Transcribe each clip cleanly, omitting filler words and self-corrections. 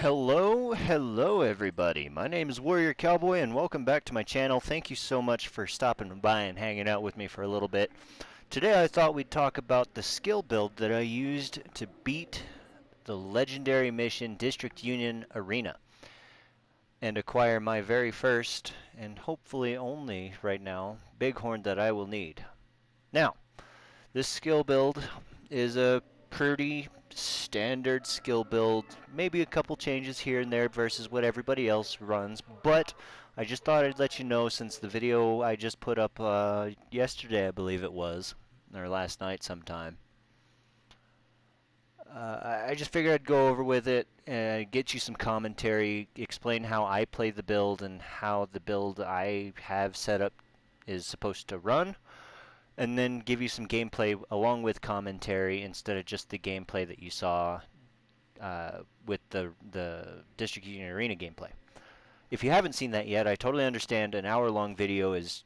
Hello everybody. My name is Warrior Cowboy and welcome back to my channel. Thank you so much for stopping by and hanging out with me for a little bit. Today I thought we'd talk about the skill build that I used to beat the legendary mission District Union Arena and acquire my very first, and hopefully only right now, bighorn that I will need. Now, this skill build is a pretty standard skill build, maybe a couple changes here and there versus what everybody else runs, but I just thought I'd let you know since the video I just put up yesterday, I believe it was, or last night sometime. I just figured I'd go over with it and get you some commentary, explain how I play the build and how the build I have set up is supposed to run, and then give you some gameplay along with commentary instead of just the gameplay that you saw with the District Union Arena gameplay. If you haven't seen that yet, I totally understand. An hour-long video is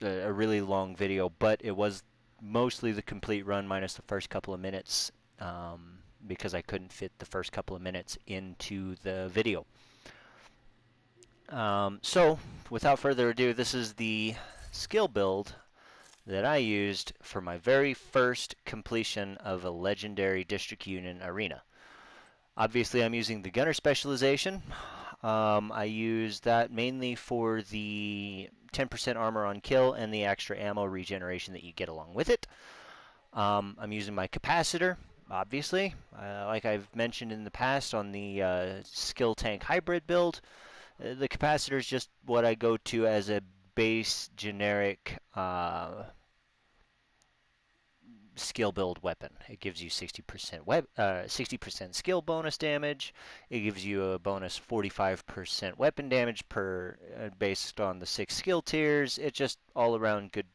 a really long video, but it was mostly the complete run minus the first couple of minutes because I couldn't fit the first couple of minutes into the video. So, without further ado, this is the skill build that I used for my very first completion of a legendary District Union Arena. Obviously, I'm using the gunner specialization. I use that mainly for the 10% armor on kill and the extra ammo regeneration that you get along with it. I'm using my capacitor, obviously, like I've mentioned in the past on the skill tank hybrid build. The capacitor is just what I go to as a base generic skill build weapon. It gives you 60% skill bonus damage. It gives you a bonus 45% weapon damage per based on the 6 skill tiers. It's just all around good.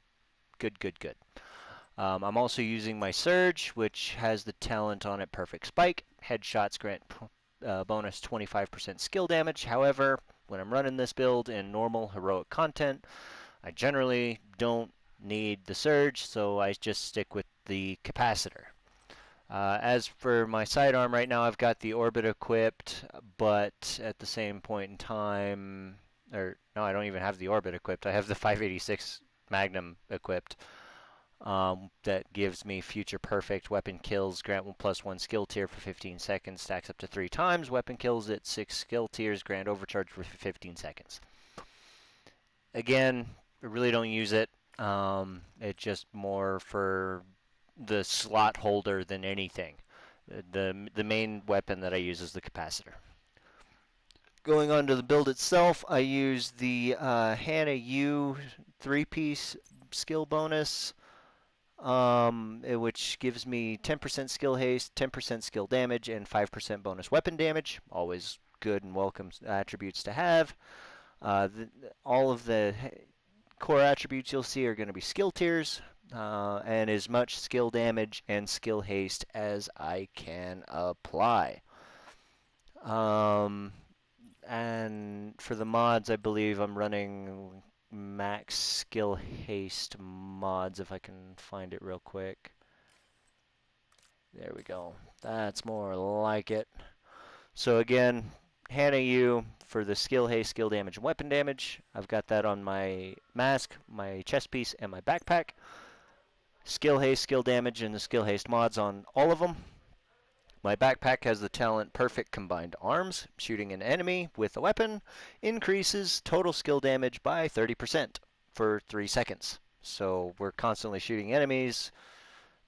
I'm also using my Surge, which has the talent on it Perfect Spike. Headshots grant bonus 25% skill damage. However, when I'm running this build in normal heroic content, I generally don't need the Surge, so I just stick with the capacitor. As for my sidearm right now, I've got the Orbit equipped, but at the same point in time, or no, I don't even have the Orbit equipped. I have the 586 Magnum equipped. That gives me future perfect weapon kills, grant 1+1 skill tier for 15 seconds, stacks up to 3 times. Weapon kills at 6 skill tiers, grant overcharge for 15 seconds. Again, I really don't use it. It's just more for the slot holder than anything. The main weapon that I use is the capacitor. Going on to the build itself, I use the Hannah U 3-piece skill bonus, which gives me 10% skill haste, 10% skill damage, and 5% bonus weapon damage. Always good and welcome attributes to have. All of the core attributes you'll see are going to be skill tiers, and as much skill damage and skill haste as I can apply. And for the mods, I believe I'm running max skill haste mods, if I can find it real quick. There we go. That's more like it. So again, Hannah U for the skill haste, skill damage, and weapon damage. I've got that on my mask, my chest piece, and my backpack. Skill haste, skill damage, and the skill haste mods on all of them. My backpack has the talent Perfect Combined Arms. Shooting an enemy with a weapon increases total skill damage by 30% for 3 seconds. So we're constantly shooting enemies.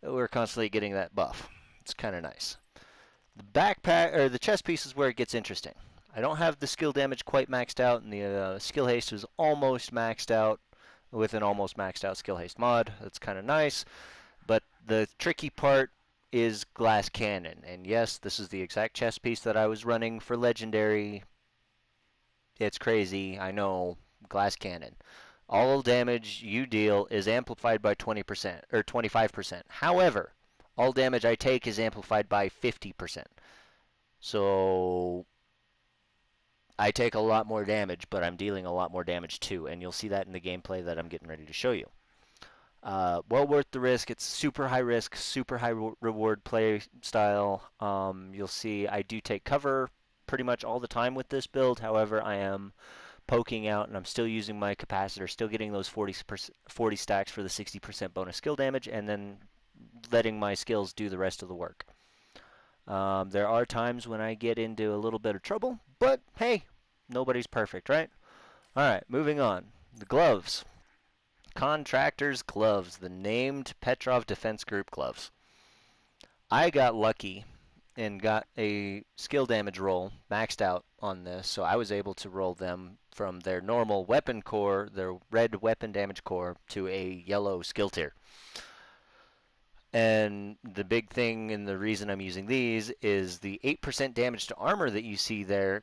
We're constantly getting that buff. It's kind of nice. The backpack, or the chest piece, is where it gets interesting. I don't have the skill damage quite maxed out, and the skill haste is almost maxed out with an almost maxed out skill haste mod. That's kind of nice. But the tricky part is glass cannon. And yes, this is the exact chest piece that I was running for legendary. It's crazy, I know. Glass cannon. All damage you deal is amplified by 20% or 25%. However, all damage I take is amplified by 50%. So I take a lot more damage, but I'm dealing a lot more damage too, and you'll see that in the gameplay that I'm getting ready to show you. Well worth the risk. It's super high risk, super high reward play style. You'll see I do take cover pretty much all the time with this build. However, I am poking out and I'm still using my capacitor, still getting those 40 stacks for the 60% bonus skill damage, and then letting my skills do the rest of the work. There are times when I get into a little bit of trouble, but hey, nobody's perfect, right? Alright, moving on. The gloves. Contractor's gloves, the named Petrov Defense Group gloves. I got lucky and got a skill damage roll maxed out on this, so I was able to roll them from their normal weapon core, their red weapon damage core, to a yellow skill tier. And the big thing and the reason I'm using these is the 8% damage to armor that you see there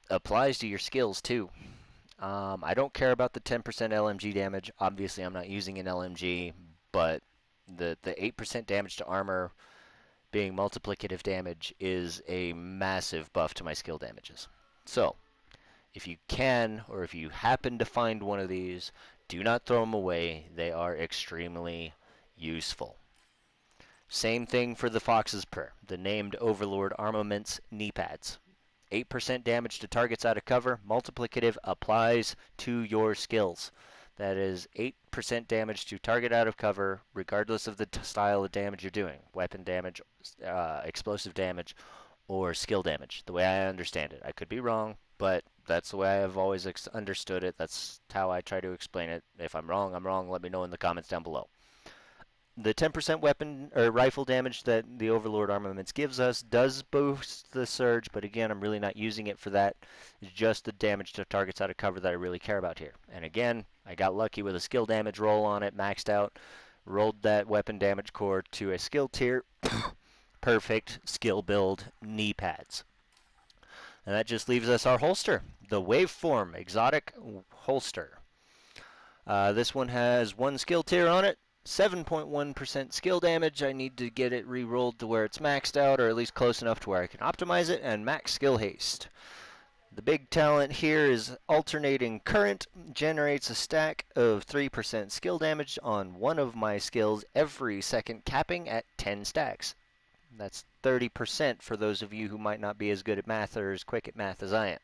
applies to your skills too. I don't care about the 10% LMG damage. Obviously, I'm not using an LMG, but the 8% damage to armor being multiplicative damage is a massive buff to my skill damages. So, if you can, or if you happen to find one of these, do not throw them away. They are extremely useful. Same thing for the Fox's Prayer, the named Overlord Armaments knee pads. 8% damage to targets out of cover, multiplicative applies to your skills. That is 8% damage to target out of cover, regardless of the style of damage you're doing. Weapon damage, explosive damage, or skill damage, the way I understand it. I could be wrong, but that's the way I've always understood it. That's how I try to explain it. If I'm wrong, I'm wrong. Let me know in the comments down below. The 10% weapon or rifle damage that the Overlord Armaments gives us does boost the surge, but again, I'm really not using it for that. It's just the damage to targets out of cover that I really care about here. And again, I got lucky with a skill damage roll on it, maxed out, rolled that weapon damage core to a skill tier. Perfect skill build knee pads. And that just leaves us our holster, the Waveform Exotic Holster. This one has one skill tier on it. 7.1% skill damage. I need to get it re-rolled to where it's maxed out, or at least close enough to where I can optimize it, and max skill haste. The big talent here is alternating current, generates a stack of 3% skill damage on one of my skills every second, capping at 10 stacks. That's 30% for those of you who might not be as good at math or as quick at math as I am.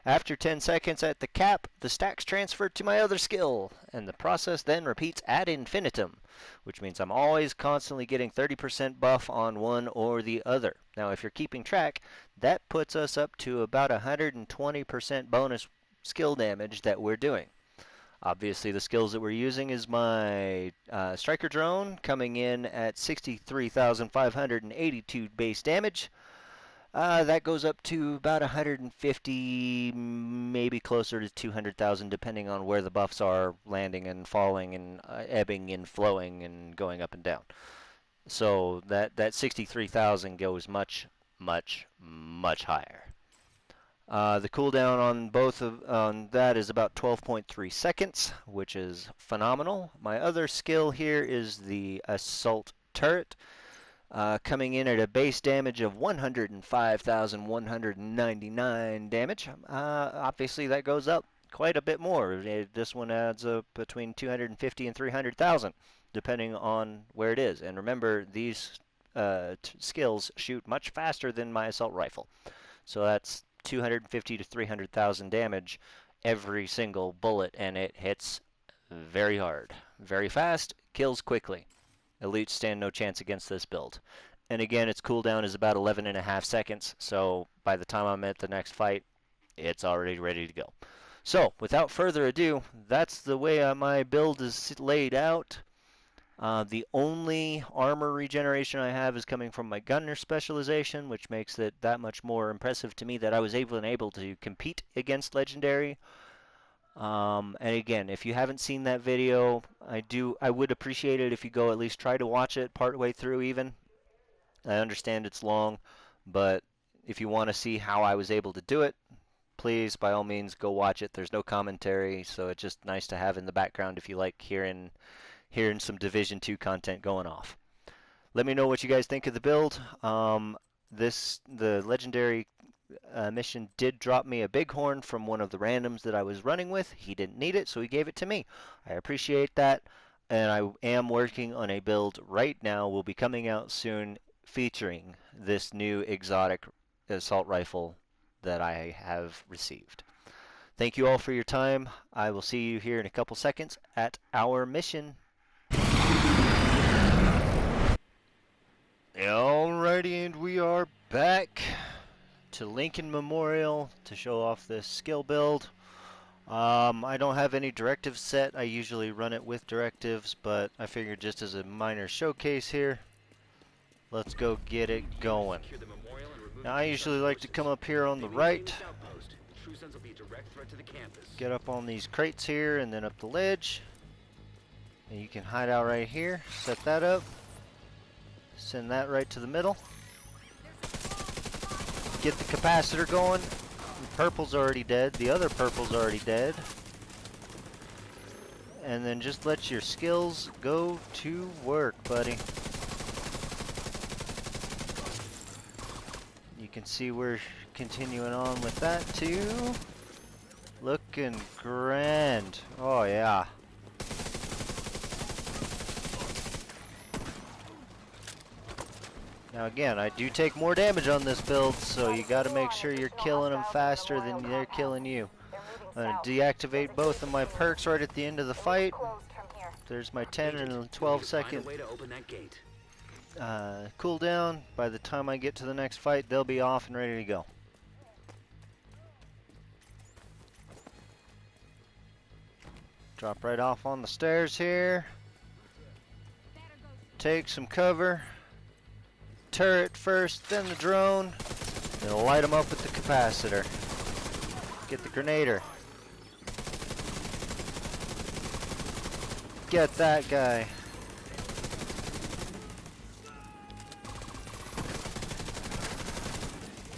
After 10 seconds at the cap, the stacks transfer to my other skill, and the process then repeats ad infinitum, which means I'm always constantly getting 30% buff on one or the other. Now, if you're keeping track, that puts us up to about 120% bonus skill damage that we're doing. Obviously, the skills that we're using is my Striker Drone, coming in at 63,582 base damage. That goes up to about 150, maybe closer to 200,000, depending on where the buffs are landing and falling and ebbing and flowing and going up and down. So that 63,000 goes much, much, much higher. The cooldown on both on that is about 12.3 seconds, which is phenomenal. My other skill here is the Assault Turret. Coming in at a base damage of 105,199 damage. Obviously, that goes up quite a bit more. This one adds up between 250 and 300,000, depending on where it is. And remember, these skills shoot much faster than my assault rifle. So that's 250 to 300,000 damage every single bullet, and it hits very hard, very fast, kills quickly. Elites stand no chance against this build. And again, its cooldown is about 11.5 seconds, so by the time I'm at the next fight, it's already ready to go. So, without further ado, that's the way my build is laid out. The only armor regeneration I have is coming from my gunner specialization, which makes it that much more impressive to me that I was able to compete against Legendary. And again, if you haven't seen that video, I would appreciate it if you go at least try to watch it part way through even. I understand it's long, but if you want to see how I was able to do it, please, by all means, go watch it. There's no commentary, so it's just nice to have in the background if you like hearing some Division 2 content going off. Let me know what you guys think of the build. The Legendary mission did drop me a bighorn from one of the randoms that I was running with. He didn't need it, so he gave it to me. I appreciate that, and I am working on a build right now. Will be coming out soon featuring this new exotic assault rifle that I have received. Thank you all for your time. I will see you here in a couple seconds at our mission. Alrighty, and we are back to Lincoln Memorial to show off this skill build. I don't have any directives set. I usually run it with directives, but I figured just as a minor showcase here, let's go get it going. Now I usually like to come up here on the right, get up on these crates here and then up the ledge, and you can hide out right here. Set that up, send that right to the middle, get the capacitor going. The purple's already dead, the other purple's already dead, and then just let your skills go to work, buddy. You can see we're continuing on with that too. Looking grand. Oh yeah. Now again, I do take more damage on this build, so you gotta make sure you're killing them faster than they're killing you. I'm gonna deactivate both of my perks right at the end of the fight. There's my 10 and 12 second cooldown. By the time I get to the next fight, they'll be off and ready to go. Drop right off on the stairs here. Take some cover. Turret first, then the drone. Then light them up with the capacitor. Get the grenader. Get that guy.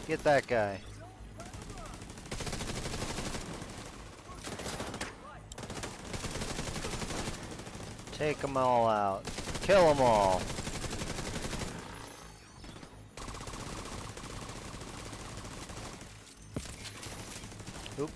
Get that guy. Take them all out. Kill them all. Oop.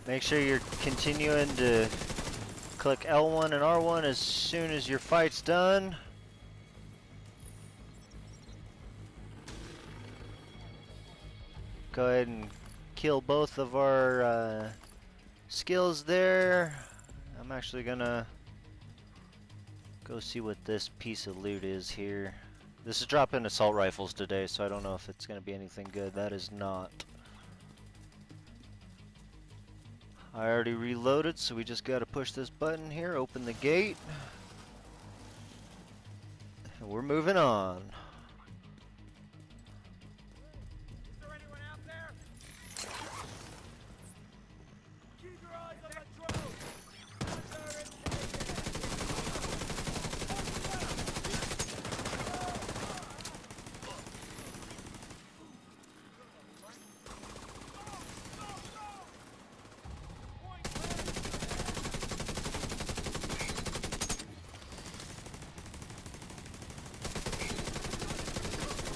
Make sure you're continuing to click L1 and R1 as soon as your fight's done. Go ahead and kill both of our skills there. I'm actually gonna go see what this piece of loot is here. This is dropping assault rifles today, so I don't know if it's gonna be anything good. That is not. I already reloaded, so we just gotta push this button here, open the gate. And we're moving on. Is there anyone out there? Keep your eyes on that drone!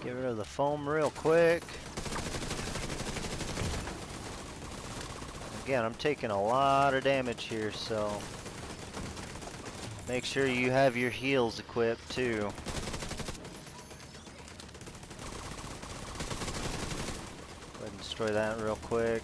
Get rid of the foam real quick. Again, I'm taking a lot of damage here, so make sure you have your heals equipped too. Go ahead and destroy that real quick.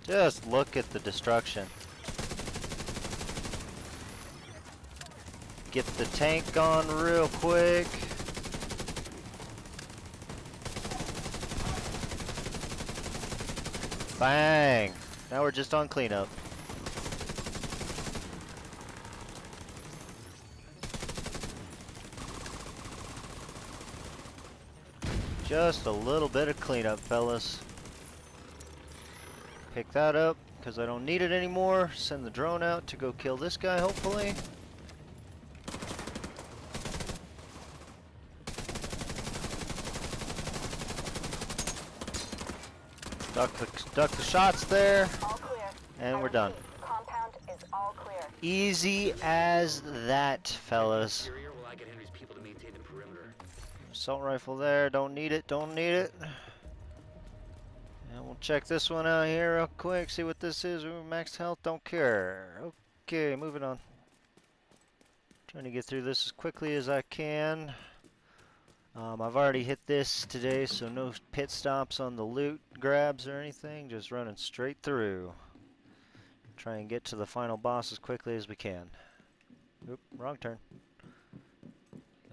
Just look at the destruction. Get the tank gone real quick. Bang! Now we're just on cleanup. Just a little bit of cleanup, fellas. Pick that up, because I don't need it anymore. Send the drone out to go kill this guy, hopefully. Duck the shots there, All clear. and we're done. Compound is all clear. Easy as that, fellas. Exterior while I get Henry's people to maintain the perimeter. Assault rifle there, don't need it, don't need it. And we'll check this one out here real quick, see what this is. Ooh, max health, don't care. Okay, moving on. Trying to get through this as quickly as I can. I've already hit this today, so no pit stops on the loot grabs or anything, just running straight through. Try and get to the final boss as quickly as we can. Oop, wrong turn.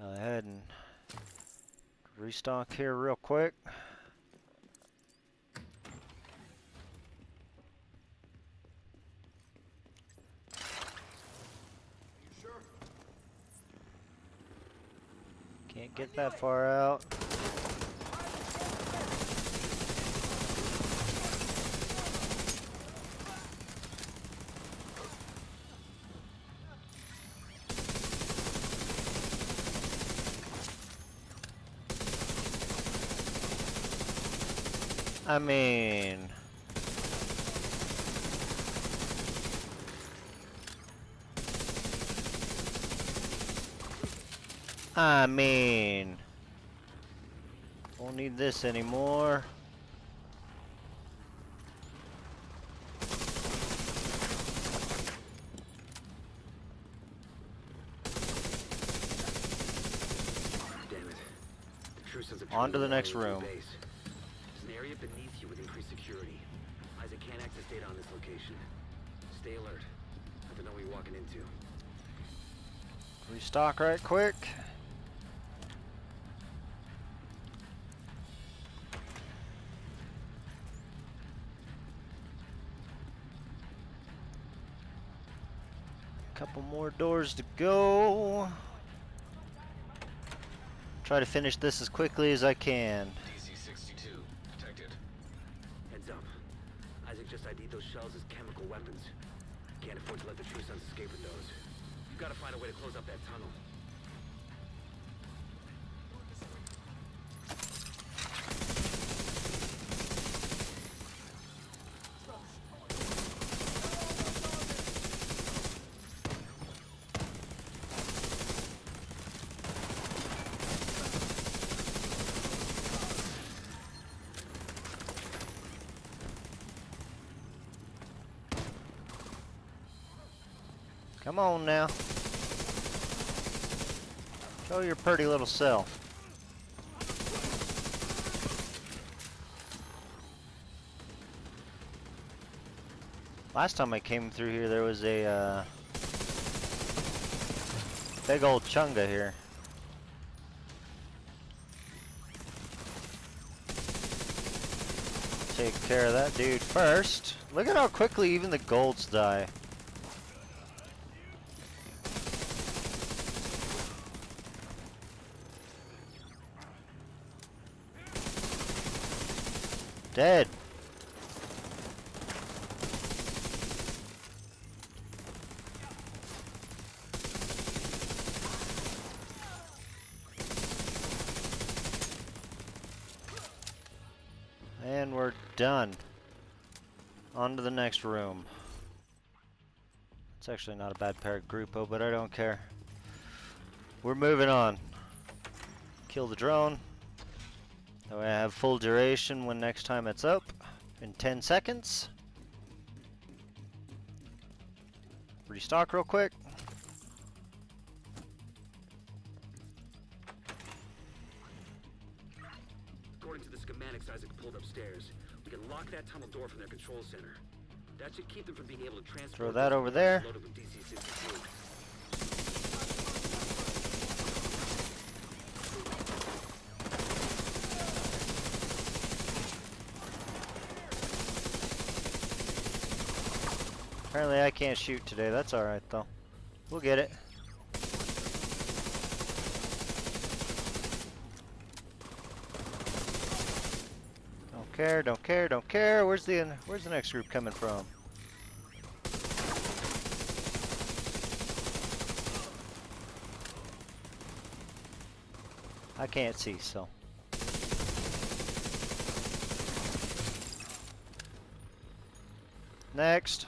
Go ahead and restock here real quick. Can't get that far out. I mean... Won't need this anymore. Damn it. The true sense of On to the terminal next is your room. base. There's an area beneath you with increased security. Isaac can't access data on this location. Stay alert. Have to know what you're walking into. Restock right quick. Couple more doors to go. Try to finish this as quickly as I can. DC-62 detected. Heads up. Isaac just ID'd those shells as chemical weapons. Can't afford to let the True Sons escape with those. You've got to find a way to close up that tunnel. Come on now. Show your pretty little self. Last time I came through here, there was a big old chunga here. Take care of that dude first. Look at how quickly even the golds die. Dead. And we're done. On to the next room. It's actually not a bad pair of Grupo, but I don't care. We're moving on. Kill the drone. That way I have full duration when next time it's up in 10 seconds. Restock real quick. According to the schematics Isaac pulled upstairs, we can lock that tunnel door from their control center. That should keep them from being able to transfer. Throw that over there. Loaded with DC-62. Apparently I can't shoot today. That's alright though. We'll get it. Don't care, don't care, don't care. Where's the next group coming from? I can't see, so. Next.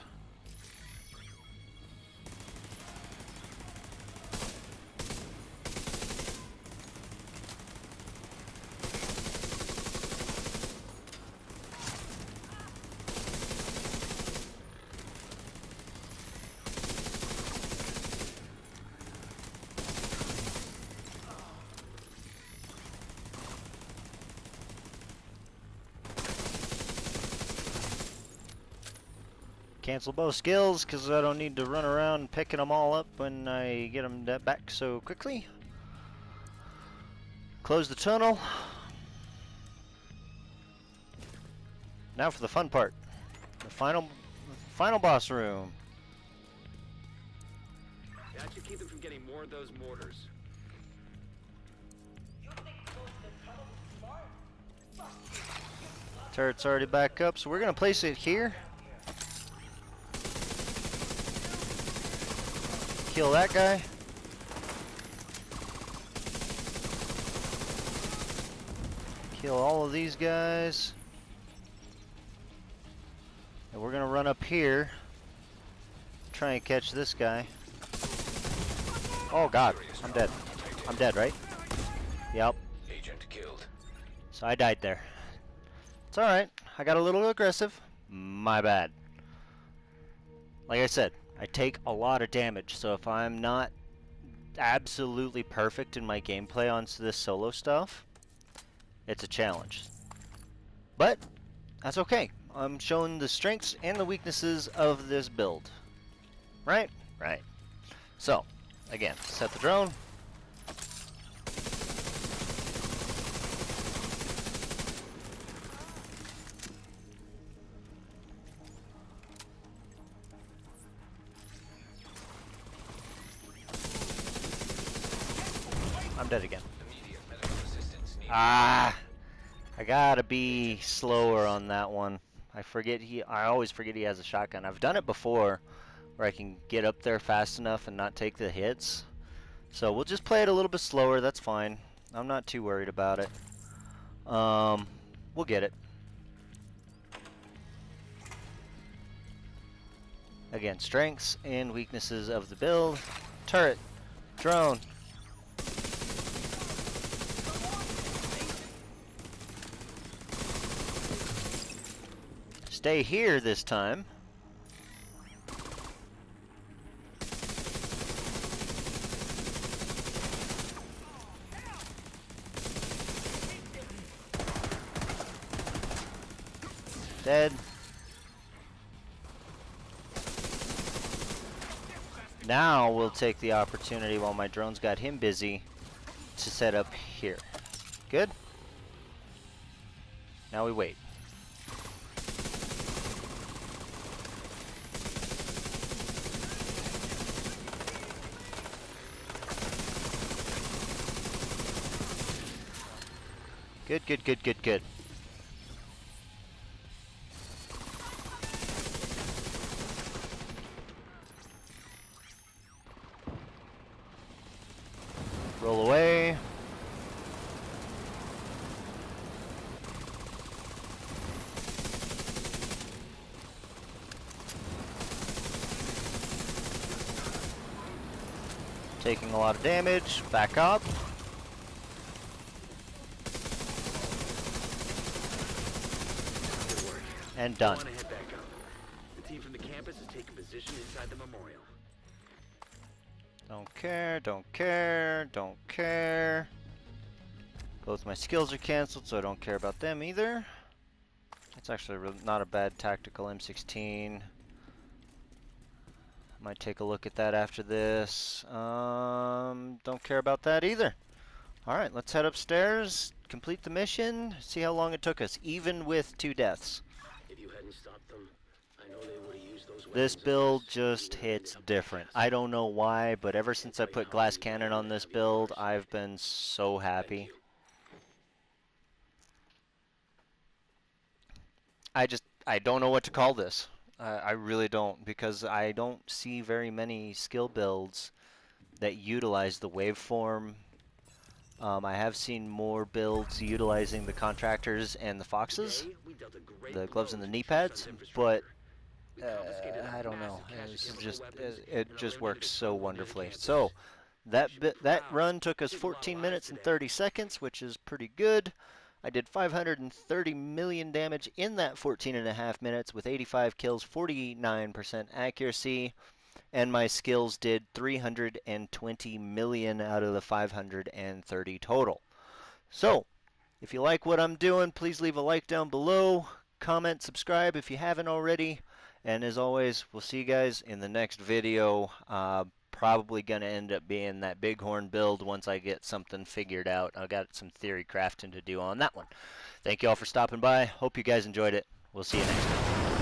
Cancel both skills because I don't need to run around picking them all up when I get them back so quickly. Close the tunnel. Now for the fun part. The final boss room. That should keep them from getting more of those mortars. Turret's already back up, so we're gonna place it here. Kill that guy. Kill all of these guys. And we're gonna run up here. Try and catch this guy. Oh god, I'm dead. I'm dead, right? Yep. Agent killed. So I died there. It's alright. I got a little aggressive. My bad. Like I said, I take a lot of damage, so if I'm not absolutely perfect in my gameplay on this solo stuff, it's a challenge. But that's okay. I'm showing the strengths and the weaknesses of this build. Right? Right. So, again, set the drone. I'm dead again. Ah, I gotta be slower on that one. I always forget he has a shotgun. I've done it before where I can get up there fast enough and not take the hits. So we'll just play it a little bit slower, that's fine. I'm not too worried about it. We'll get it. Again, strengths and weaknesses of the build. Turret, drone. Stay here this time. Dead. Now we'll take the opportunity while my drone's got him busy to set up here. Good? Now we wait. Good, good, good, good, good. Roll away. Taking a lot of damage. Back up. And done. I want to head back up. The team from the campus is taking position inside the memorial. Don't care, don't care, don't care. Both my skills are cancelled, so I don't care about them either. It's actually not a bad tactical M16. Might take a look at that after this. Don't care about that either. Alright, let's head upstairs, complete the mission, see how long it took us, even with 2 deaths. If you hadn't stopped them, I know they would have used those This weapons build on us. just We would've hits been up different. fast. I don't know why, but ever since I put glass cannon on this build, I've been so happy. I don't know what to call this. I really don't, because I don't see very many skill builds that utilize the waveform. I have seen more builds utilizing the contractors and the foxes, Today, we dealt a great the gloves blow and the to knee Tucson's pads, infrastructure. but We confiscated a I don't know. massive cache of It's chemical just weapons it and just eliminated works so 21 million wonderfully. campers. So that Should be that proud. run took us Saved a lot of 14 lives minutes and today. 30 seconds, which is pretty good. I did 530 million damage in that 14 and a half minutes with 85 kills, 49% accuracy, and my skills did 320 million out of the 530 total. So, if you like what I'm doing, please leave a like down below, comment, subscribe if you haven't already, and as always, we'll see you guys in the next video. Probably going to end up being that Bighorn build once I get something figured out. I got some theory crafting to do on that one. Thank you all for stopping by. Hope you guys enjoyed it. We'll see you next time.